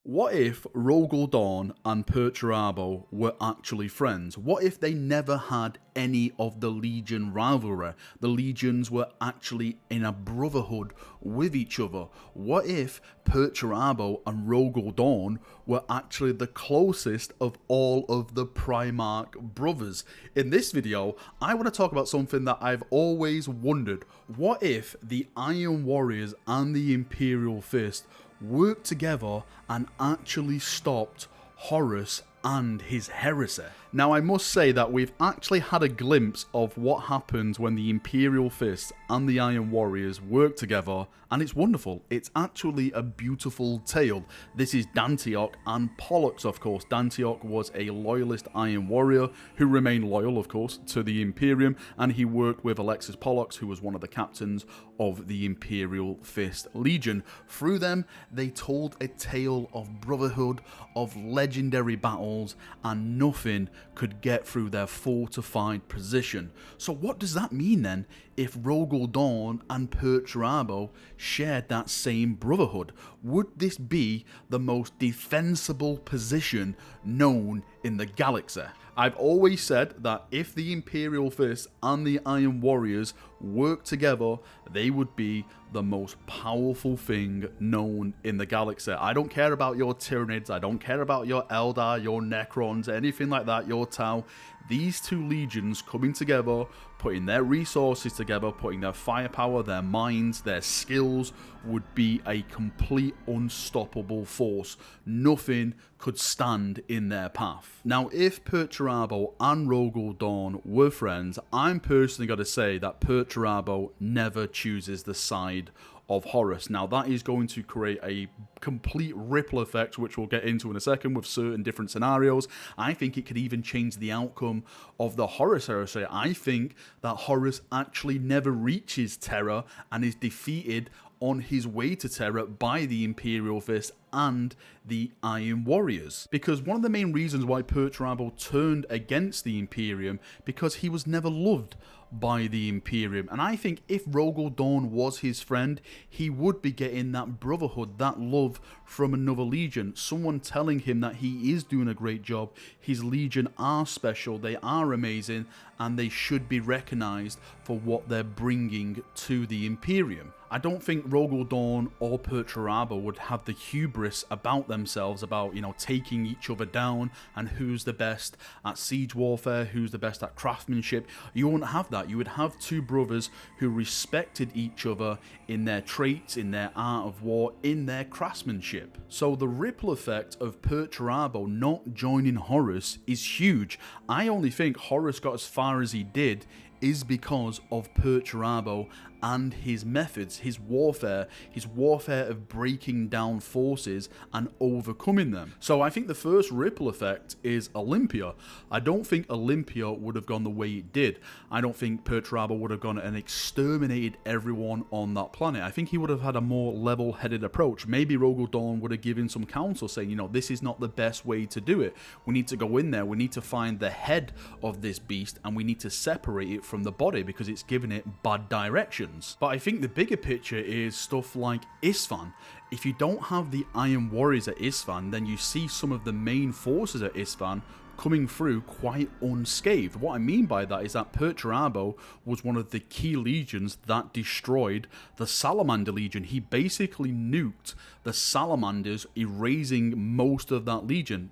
What if Rogal Dorn and Perturabo were actually friends? What if they never had any of the Legion rivalry? The Legions were actually in a brotherhood with each other. What if Perturabo and Rogal Dorn were actually the closest of all of the Primarch brothers? In this video, I want to talk about something that I've always wondered. What if the Iron Warriors and the Imperial Fist worked together and actually stopped Horus and his heresy? Now, I must say that we've actually had a glimpse of what happens when the Imperial Fist and the Iron Warriors work together, and it's wonderful. It's actually a beautiful tale. This is Dantiok and Pollux, of course. Dantiok was a loyalist Iron Warrior who remained loyal, of course, to the Imperium, and he worked with Alexis Pollux, who was one of the captains of the Imperial Fist Legion. Through them, they told a tale of brotherhood, of legendary battles, and nothing could get through their fortified position. So what does that mean then if Rogal Dorn and Perturabo shared that same brotherhood? Would this be the most defensible position known in the galaxy? I've always said that if the Imperial Fist and the Iron Warriors worked together, they would be the most powerful thing known in the galaxy. I don't care about your Tyranids, I don't care about your Eldar, your Necrons, anything like that, your Tau. These two legions coming together, putting their resources together, putting their firepower, their minds, their skills, would be a complete unstoppable force. Nothing could stand in their path. Now, if Perturabo and Rogal Dorn were friends, I'm personally going to say that Perturabo never chooses the side of Horus. Now, that is going to create a complete ripple effect, which we'll get into in a second with certain different scenarios. I think it could even change the outcome of the Horus Heresy. I think that Horus actually never reaches Terra and is defeated on his way to Terra by the Imperial Fist and the Iron Warriors. Because one of the main reasons why Perturabo turned against the Imperium, because he was never loved by the Imperium. And I think if Rogal Dorn was his friend, he would be getting that brotherhood, that love from another legion. Someone telling him that he is doing a great job, his legion are special, they are amazing, and they should be recognized for what they're bringing to the Imperium. I don't think Rogal Dorn or Perturabo would have the hubris about themselves, about, you know, taking each other down and who's the best at siege warfare, who's the best at craftsmanship. You wouldn't have that. You would have two brothers who respected each other in their traits, in their art of war, in their craftsmanship. So the ripple effect of Perturabo not joining Horus is huge. I only think Horus got as far as he did is because of Perturabo and his methods, his warfare of breaking down forces and overcoming them. So I think the first ripple effect is Olympia. I don't think Olympia would have gone the way it did. I don't think Perturabo would have gone and exterminated everyone on that planet. I think he would have had a more level-headed approach. Maybe Rogal Dorn would have given some counsel saying, you know, this is not the best way to do it. We need to go in there, we need to find the head of this beast, and we need to separate it from the body because it's giving it bad directions. But I think the bigger picture is stuff like Isfahan. If you don't have the Iron Warriors at Isfahan, then you see some of the main forces at Isfahan coming through quite unscathed. What I mean by that is that Perturabo was one of the key legions that destroyed the Salamander Legion. He basically nuked the Salamanders, erasing most of that legion.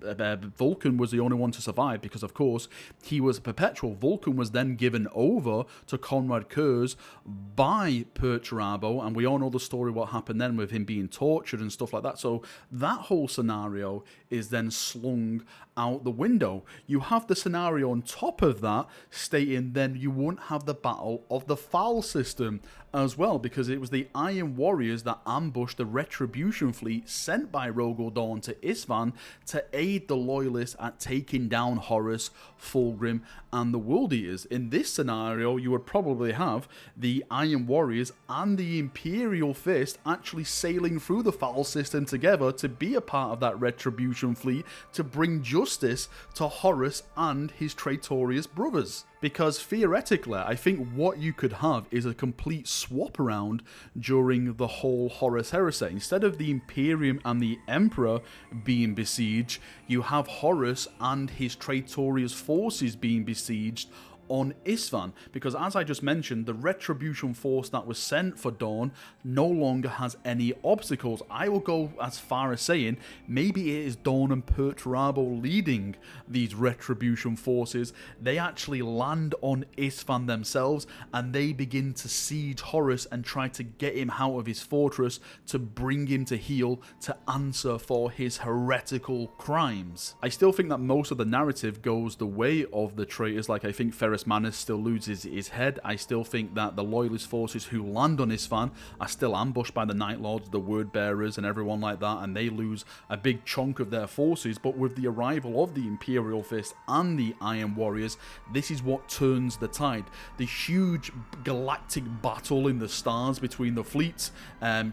Vulcan was the only one to survive because, of course, he was perpetual. Vulcan was then given over to Conrad Kurz by Perturabo, and we all know the story what happened then with him being tortured and stuff like that. So that whole scenario is then slung out the window. You have the scenario on top of that stating then you won't have the battle of the Foul system as well, because it was the Iron Warriors that ambushed the Retribution fleet sent by Rogal Dorn to Isfahan to aid the Loyalists at taking down Horus, Fulgrim, and the World Eaters. In this scenario, you would probably have the Iron Warriors and the Imperial Fist actually sailing through the Foul system together to be a part of that Retribution fleet to bring justice to Horus and his traitorous brothers. Because theoretically, I think what you could have is a complete swap around during the whole Horus Heresy. Instead of the Imperium and the Emperor being besieged, you have Horus and his traitorous forces being besieged on Isstvan, because as I just mentioned, the retribution force that was sent for Dorn no longer has any obstacles. I will go as far as saying maybe it is Dorn and Perturabo leading these retribution forces. They actually land on Isstvan themselves and they begin to siege Horus and try to get him out of his fortress to bring him to heel to answer for his heretical crimes. I still think that most of the narrative goes the way of the traitors. Like, I think Manus still loses his head. I still think that the loyalist forces who land on Isstvan are still ambushed by the Night Lords, the Word Bearers and everyone like that, and they lose a big chunk of their forces. But with the arrival of the Imperial Fist and the Iron Warriors, this is what turns the tide. The huge galactic battle in the stars between the fleets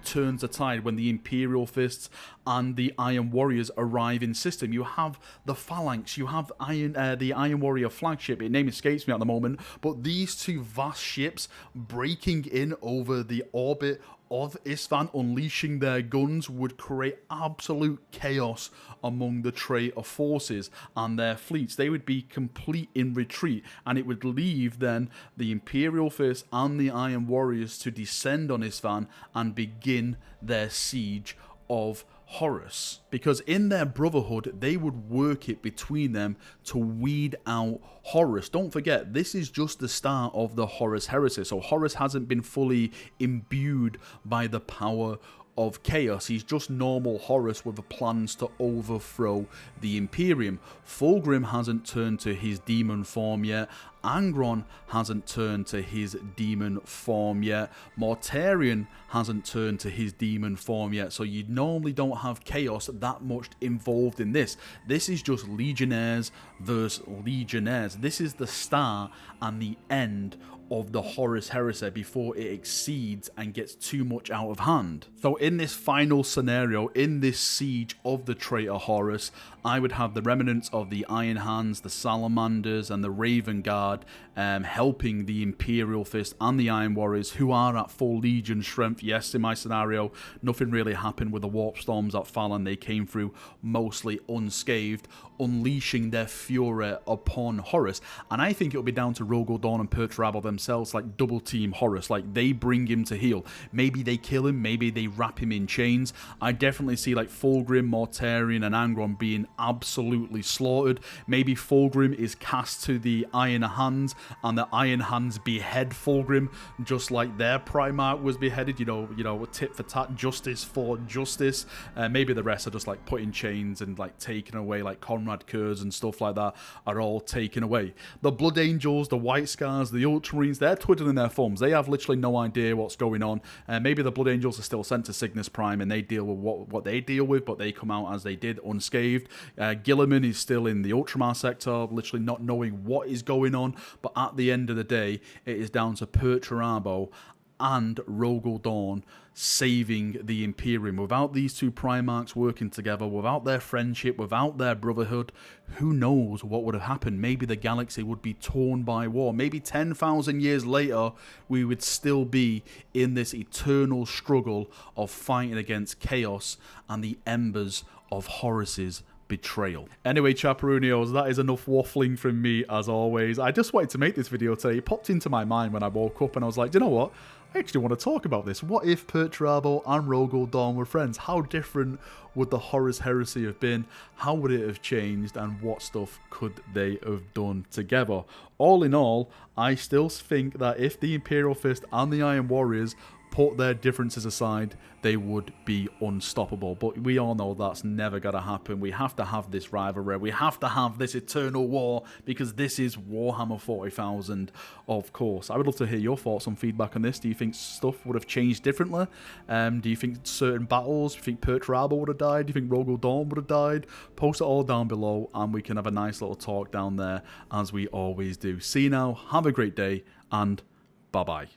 turns the tide when the Imperial Fists and the Iron Warriors arrive in system. You have the Phalanx, you have the Iron Warrior flagship, its name escapes me at the moment, but these two vast ships breaking in over the orbit of Isstvan, unleashing their guns, would create absolute chaos among the traitor forces and their fleets. They would be complete in retreat, and it would leave then the Imperial Fist and the Iron Warriors to descend on Isstvan and begin their siege of Horus, because in their brotherhood they would work it between them to weed out Horus. Don't forget, this is just the start of the Horus Heresy, so Horus hasn't been fully imbued by the power of chaos. He's just normal Horus with the plans to overthrow the Imperium. Fulgrim hasn't turned to his demon form yet. Angron hasn't turned to his demon form yet. Mortarion hasn't turned to his demon form yet. So you normally don't have chaos that much involved in this. This is just legionnaires versus legionnaires. This is the start and the end of the Horus Heresy before it exceeds and gets too much out of hand. So in this final scenario, in this siege of the traitor Horus, I would have the remnants of the Iron Hands, the Salamanders and the Raven Guard helping the Imperial Fist and the Iron Warriors, who are at full legion strength. Yes, in my scenario, nothing really happened with the Warp Storms at Fallon. They came through mostly unscathed, unleashing their fury upon Horus. And I think it'll be down to Rogal Dorn and Perturabo themselves, like double team Horus. Like, they bring him to heel. Maybe they kill him, maybe they wrap him in chains. I definitely see like Fulgrim, Mortarion and Angron being absolutely slaughtered. Maybe Fulgrim is cast to the Iron Hands and the Iron Hands behead Fulgrim just like their Primarch was beheaded, you know, tit for tat, justice for justice. Maybe the rest are just like put in chains and like taken away, like Conrad Kurz and stuff like that are all taken away. The Blood Angels, the White Scars, the Ultramarines, they're twiddling their thumbs. They have literally no idea what's going on. Maybe the Blood Angels are still sent to Cygnus Prime and they deal with what they deal with, but they come out as they did, unscathed. Gilliman is still in the Ultramar sector, literally not knowing what is going on, but at the end of the day, it is down to Perturabo and Rogal Dorn saving the Imperium. Without these two Primarchs working together, without their friendship, without their brotherhood, who knows what would have happened? Maybe the galaxy would be torn by war. Maybe 10,000 years later, we would still be in this eternal struggle of fighting against chaos and the embers of Horus's betrayal. Anyway, Chaperonios, that is enough waffling from me as always. I just wanted to make this video today. It popped into my mind when I woke up and I was like, you know what? I actually want to talk about this. What if Perturabo and Rogal Dorn were friends? How different would the Horus Heresy have been? How would it have changed? And what stuff could they have done together? All in all, I still think that if the Imperial Fist and the Iron Warriors put their differences aside, they would be unstoppable. But we all know that's never going to happen. We have to have this rivalry. We have to have this eternal war, because this is Warhammer 40,000, of course. I would love to hear your thoughts on feedback on this. Do you think stuff would have changed differently? Do you think certain battles, do you think Perturabo would have died? Do you think Rogal Dorn would have died? Post it all down below and we can have a nice little talk down there, as we always do. See you now. Have a great day and bye-bye.